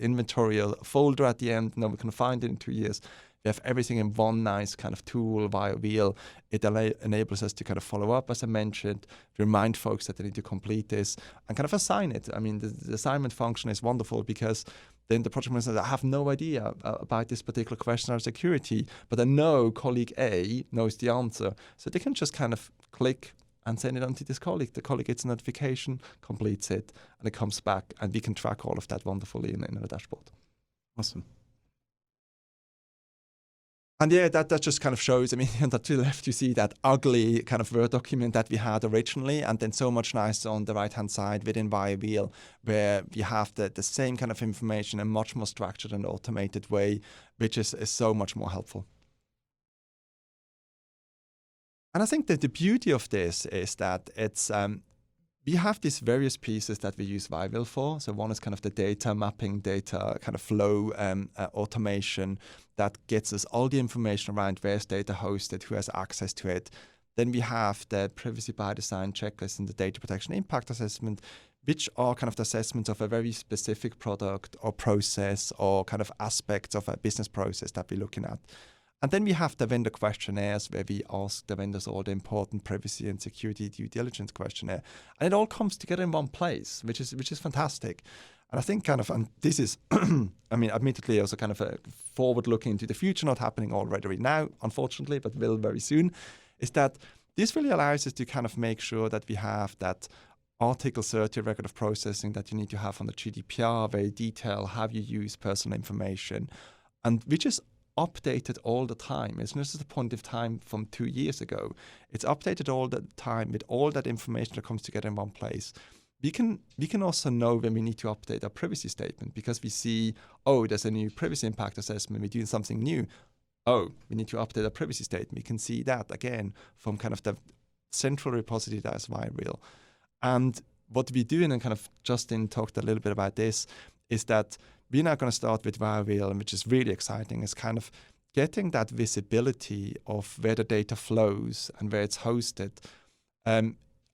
inventory or folder at the end. No, we can find it in 2 years. We have everything in one nice kind of tool, WireWheel. It enables us to kind of follow up, as I mentioned, remind folks that they need to complete this and kind of assign it. I mean, the assignment function is wonderful because then the project manager says, I have no idea about this particular question or security, but I know colleague A knows the answer. So they can just kind of click and send it on to this colleague. The colleague gets a notification, completes it, and it comes back, and we can track all of that wonderfully in a dashboard. Awesome. And yeah, that just kind of shows, I mean, on the left, you see that ugly kind of Word document that we had originally, and then so much nicer on the right-hand side within WireWheel, where we have the same kind of information in a much more structured and automated way, which is so much more helpful. And I think that the beauty of this is that it's we have these various pieces that we use WireWheel for. So one is kind of the data mapping, data kind of flow automation that gets us all the information around where's data hosted, who has access to it. Then we have the privacy by design checklist and the data protection impact assessment, which are kind of the assessments of a very specific product or process or kind of aspects of a business process that we're looking at. And then we have the vendor questionnaires where we ask the vendors all the important privacy and security due diligence questionnaire. And it all comes together in one place, which is fantastic. And I think kind of, and this is, I mean, admittedly also kind of a forward looking into the future, not happening already right now, unfortunately, but will very soon, is that this really allows us to kind of make sure that we have that Article 30 record of processing that you need to have on the GDPR, very detailed, how you use personal information, and which is updated all the time. It's not just a point of time from 2 years ago. It's updated all the time with all that information that comes together in one place. We can also know when we need to update our privacy statement because we see, oh, there's a new privacy impact assessment. We're doing something new. Oh, we need to update our privacy statement. We can see that again from kind of the central repository that is WireWheel. And what we're doing, and kind of Justin talked a little bit about this, is that we're now going to start with WireWheel, which is really exciting, is kind of getting that visibility of where the data flows and where it's hosted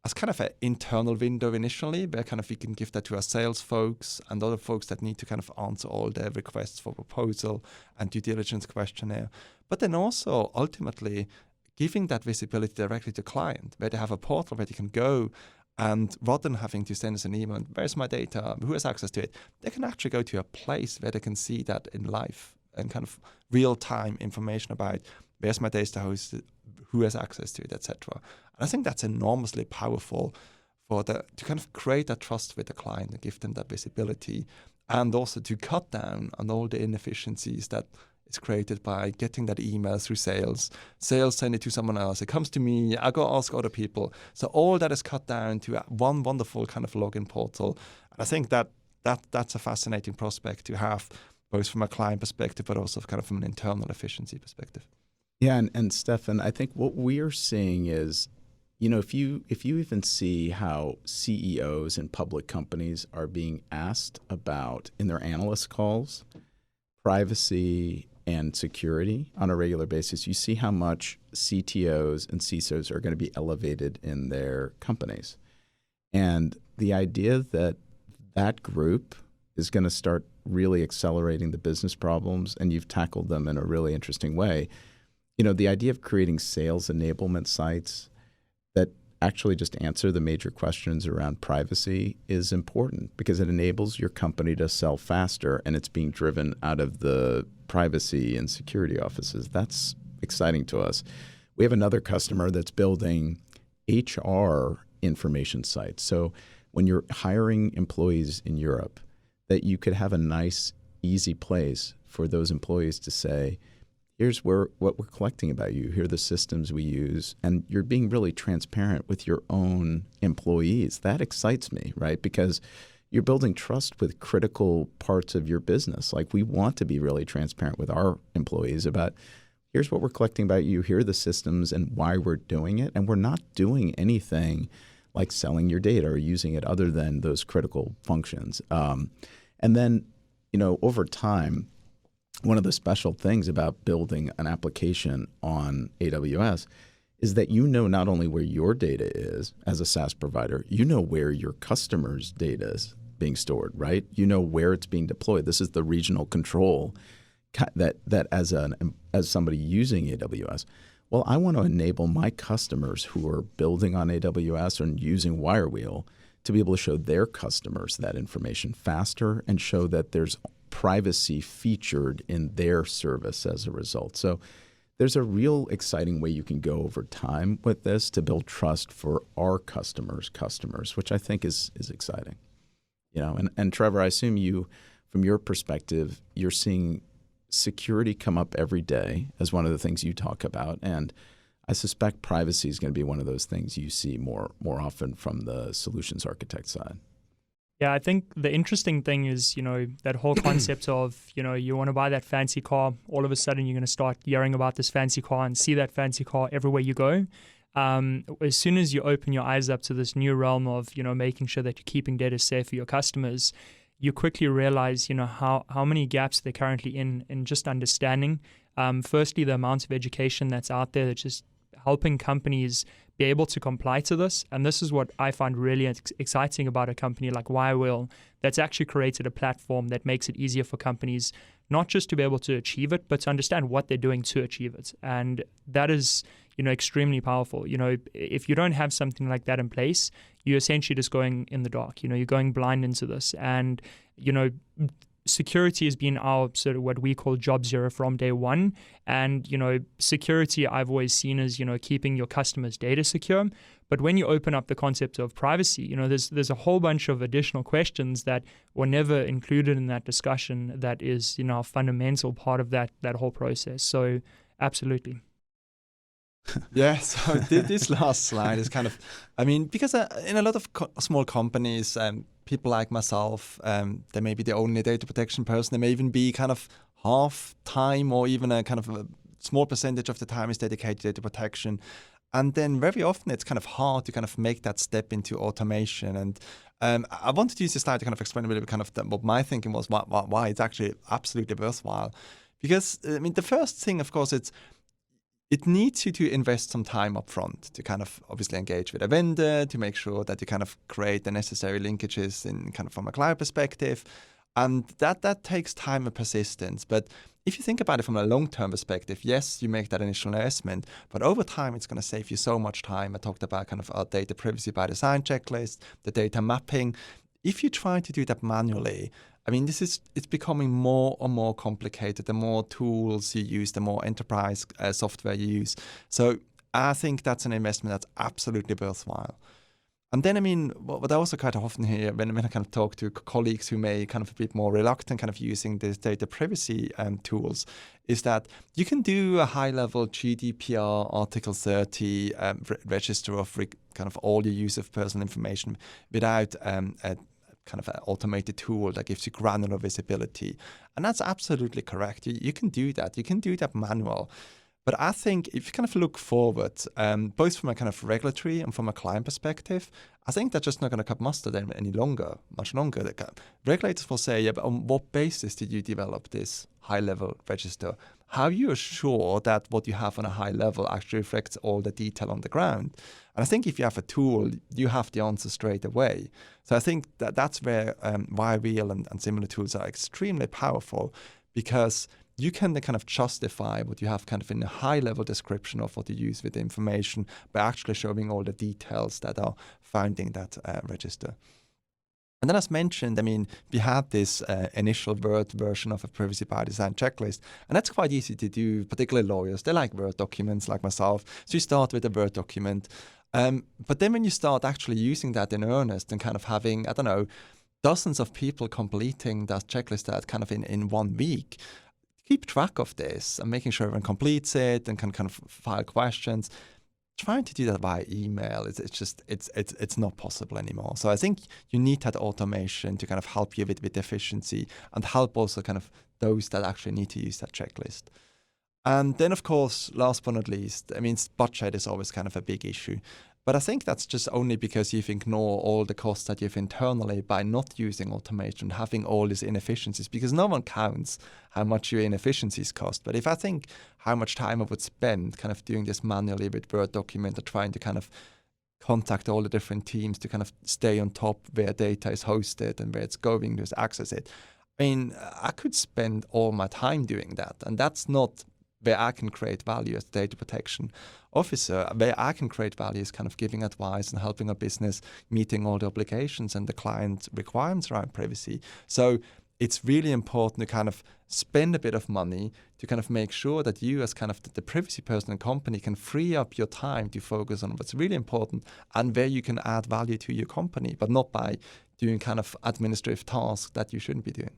as kind of an internal window initially, where kind of we can give that to our sales folks and other folks that need to kind of answer all their requests for proposal and due diligence questionnaire. But then also ultimately giving that visibility directly to client, where they have a portal where they can go. And rather than having to send us an email, where's my data, who has access to it, they can actually go to a place where they can see that in live and kind of real-time information about where's my data hosted, who has access to it, etc. And I think that's enormously powerful to kind of create that trust with the client and give them that visibility, and also to cut down on all the inefficiencies that is created by getting that email through sales send it to someone else, it comes to me, I go ask other people. So all that is cut down to one wonderful kind of login portal. And I think that's a fascinating prospect to have, both from a client perspective, but also kind of from an internal efficiency perspective. Yeah, and Stefan, I think what we are seeing is, if you even see how CEOs in public companies are being asked about in their analyst calls, privacy and security on a regular basis, you see how much CTOs and CISOs are going to be elevated in their companies. And the idea that group is going to start really accelerating the business problems, and you've tackled them in a really interesting way. The idea of creating sales enablement sites that actually just answer the major questions around privacy is important, because it enables your company to sell faster, and it's being driven out of the privacy and security offices. That's exciting to us. We have another customer that's building HR information sites. So when you're hiring employees in Europe, that you could have a nice, easy place for those employees to say, here's what we're collecting about you. Here are the systems we use. And you're being really transparent with your own employees. That excites me, right? Because you're building trust with critical parts of your business. Like, we want to be really transparent with our employees about, here's what we're collecting about you. Here are the systems and why we're doing it. And we're not doing anything like selling your data or using it other than those critical functions. And then, over time, one of the special things about building an application on AWS is that not only where your data is as a SaaS provider, where your customers' data is being stored, right? Where it's being deployed. This is the regional control that as somebody using AWS, well, I want to enable my customers who are building on AWS and using WireWheel to be able to show their customers that information faster and show that there's privacy featured in their service as a result. So there's a real exciting way you can go over time with this to build trust for our customers, which I think is exciting. And Trevor, I assume from your perspective, you're seeing security come up every day as one of the things you talk about. And I suspect privacy is going to be one of those things you see more often from the solutions architect side. Yeah, I think the interesting thing is, that whole concept of, you want to buy that fancy car, all of a sudden you're going to start hearing about this fancy car and see that fancy car everywhere you go. As soon as you open your eyes up to this new realm of, making sure that you're keeping data safe for your customers, you quickly realize, how many gaps they're currently in just understanding. Firstly, the amount of education that's out there that's just helping companies be able to comply to this. And this is what I find really exciting about a company like WireWheel, that's actually created a platform that makes it easier for companies not just to be able to achieve it, but to understand what they're doing to achieve it. And that is, extremely powerful. If you don't have something like that in place, you're essentially just going in the dark. You're going blind into this. And, security has been our sort of what we call job zero from day one. And, security I've always seen as, keeping your customers' data secure. But when you open up the concept of privacy, there's a whole bunch of additional questions that were never included in that discussion that is, a fundamental part of that whole process. So absolutely. Yeah, so this last slide is kind of, because in a lot of small companies, people like myself, they may be the only data protection person. They may even be kind of half time, or even a kind of a small percentage of the time is dedicated to data protection. And then very often it's kind of hard to kind of make that step into automation. And I wanted to use this slide to kind of explain a little bit kind of what my thinking was, why it's actually absolutely worthwhile. Because, the first thing, of course, it needs you to invest some time up front to kind of obviously engage with a vendor, to make sure that you kind of create the necessary linkages in kind of from a cloud perspective. And that takes time and persistence. But if you think about it from a long-term perspective, yes, you make that initial investment, but over time, it's going to save you so much time. I talked about kind of our data privacy by design checklist, the data mapping. If you try to do that manually, it's becoming more and more complicated. The more tools you use, the more enterprise software you use. So I think that's an investment that's absolutely worthwhile. And then, I mean, what I also quite often hear when I kind of talk to colleagues who may kind of a bit more reluctant kind of using these data privacy tools is that you can do a high-level GDPR Article 30 register of kind of all your use of personal information without a kind of an automated tool that gives you granular visibility. And that's absolutely correct. You can do that. You can do that manual. But I think if you kind of look forward, both from a kind of regulatory and from a client perspective, I think that's just not going to cut mustard any longer, much longer. Regulators will say, yeah, but on what basis did you develop this high-level register? How are you sure that what you have on a high level actually reflects all the detail on the ground? And I think if you have a tool, you have the answer straight away. So I think that's where WireWheel and similar tools are extremely powerful, because you can kind of justify what you have kind of in a high-level description of what you use with the information by actually showing all the details that are found in that register. And then as mentioned, I mean, we had this initial Word version of a privacy by design checklist, and that's quite easy to do, particularly lawyers. They like Word documents like myself. So you start with a Word document. But then when you start actually using that in earnest and kind of having, I don't know, dozens of people completing that checklist that kind of in 1 week, keep track of this and making sure everyone completes it and can kind of file questions. Trying to do that via email, it's not possible anymore. So I think you need that automation to kind of help you with efficiency and help also kind of those that actually need to use that checklist. And then, of course, last but not least, I mean, budget is always kind of a big issue. But I think that's just only because you've ignored all the costs that you've internally by not using automation, having all these inefficiencies, because no one counts how much your inefficiencies cost. But if I think how much time I would spend kind of doing this manually with Word document or trying to kind of contact all the different teams to kind of stay on top where data is hosted and where it's going to access it, I mean, I could spend all my time doing that. And that's not where I can create value as a data protection officer. Where I can create value is kind of giving advice and helping a business meeting all the obligations and the client requirements around privacy. So it's really important to kind of spend a bit of money to kind of make sure that you as kind of the privacy person and company can free up your time to focus on what's really important and where you can add value to your company, but not by doing kind of administrative tasks that you shouldn't be doing.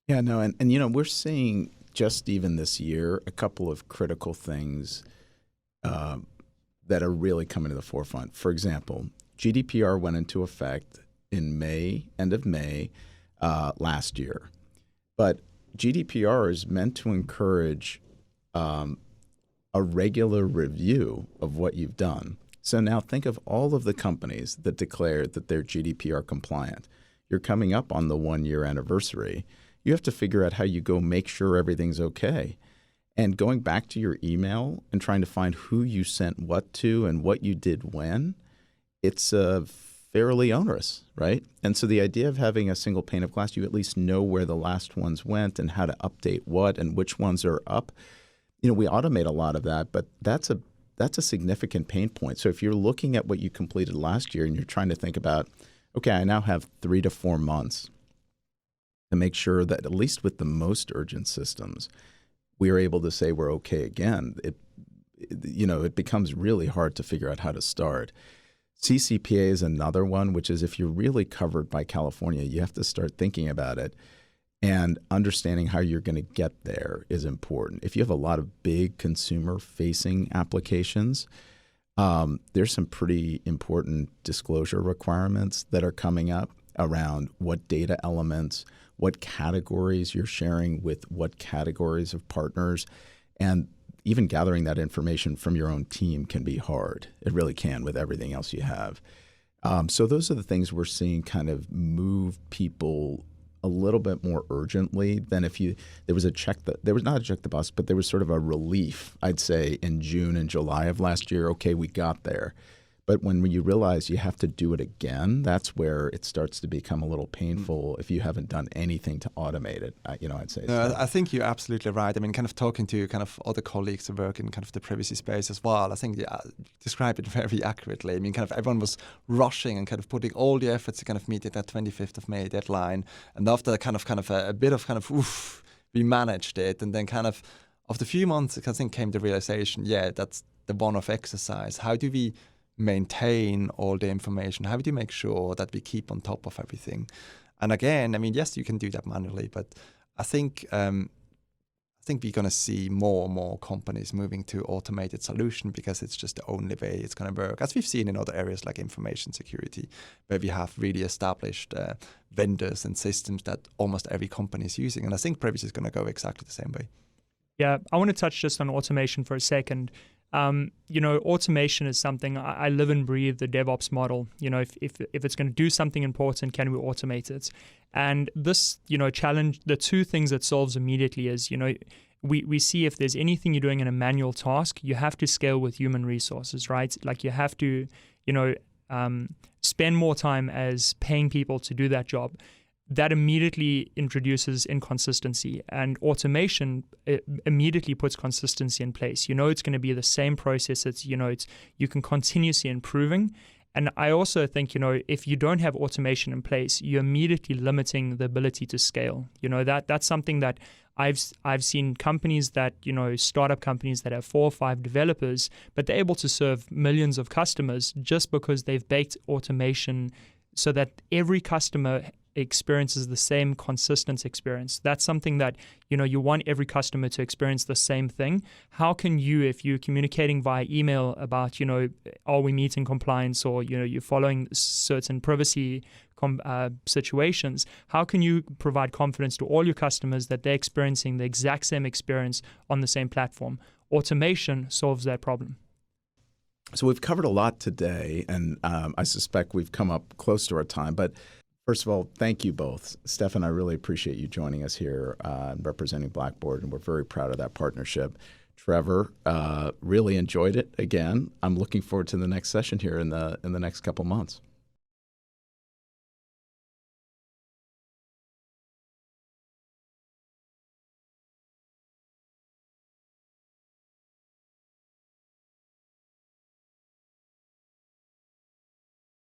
Yeah, no, and you know, we're seeing just even this year a couple of critical things that are really coming to the forefront. For example, GDPR went into effect in end of May last year. But GDPR is meant to encourage a regular review of what you've done. So now think of all of the companies that declared that they're GDPR compliant. You're coming up on the 1-year anniversary. You have to figure out how you go make sure everything's okay. And going back to your email and trying to find who you sent what to and what you did when, it's fairly onerous, right? And so the idea of having a single pane of glass, you at least know where the last ones went and how to update what and which ones are up. You know, we automate a lot of that, but that's a significant pain point. So if you're looking at what you completed last year and you're trying to think about, okay, I now have 3 to 4 months to make sure that at least with the most urgent systems, we are able to say we're okay again. It becomes really hard to figure out how to start. CCPA is another one, which is if you're really covered by California, you have to start thinking about it. And understanding how you're going to get there is important. If you have a lot of big consumer-facing applications, there's some pretty important disclosure requirements that are coming up around what data elements, what categories you're sharing with what categories of partners, and even gathering that information from your own team can be hard. It really can with everything else you have. So those are the things we're seeing kind of move people a little bit more urgently than there was not a check the box, but there was sort of a relief, I'd say, in June and July of last year. Okay, we got there. But when you realize you have to do it again, that's where it starts to become a little painful if you haven't done anything to automate it. I'd say. No, I think you're absolutely right. I mean, kind of talking to kind of other colleagues who work in kind of the privacy space as well, I think describe it very accurately. I mean, kind of everyone was rushing and kind of putting all the efforts to kind of meet that 25th of May deadline. And after kind of a bit of kind of oof, we managed it. And then kind of after a few months, I think came the realization, that's the one-off exercise. How do we maintain all the information? How do you make sure that we keep on top of everything? And again, I mean, yes, you can do that manually, but I think we're going to see more and more companies moving to automated solution because it's just the only way it's going to work, as we've seen in other areas like information security, where we have really established vendors and systems that almost every company is using. And I think privacy is going to go exactly the same way. Yeah, I want to touch just on automation for a second. Automation is something I live and breathe, the DevOps model. If it's going to do something important, can we automate it? And this, challenge, the two things it solves immediately is, we see if there's anything you're doing in a manual task, you have to scale with human resources, right? Like you have to, spend more time as paying people to do that job. That immediately introduces inconsistency, and automation immediately puts consistency in place. It's going to be the same process. You can continuously improving. And I also think, if you don't have automation in place, you're immediately limiting the ability to scale. That's something that I've seen companies that, startup companies that have 4 or 5 developers, but they're able to serve millions of customers just because they've baked automation so that every customer experiences the same consistent experience. That's something that, you want every customer to experience the same thing. How can you, if you're communicating via email about, are we meeting compliance, or, you're following certain privacy situations, how can you provide confidence to all your customers that they're experiencing the exact same experience on the same platform? Automation solves that problem. So we've covered a lot today, and I suspect we've come up close to our time, but first of all, thank you both. Stefan, I really appreciate you joining us here and representing Blackboard, and we're very proud of that partnership. Trevor, really enjoyed it again. I'm looking forward to the next session here in the next couple months.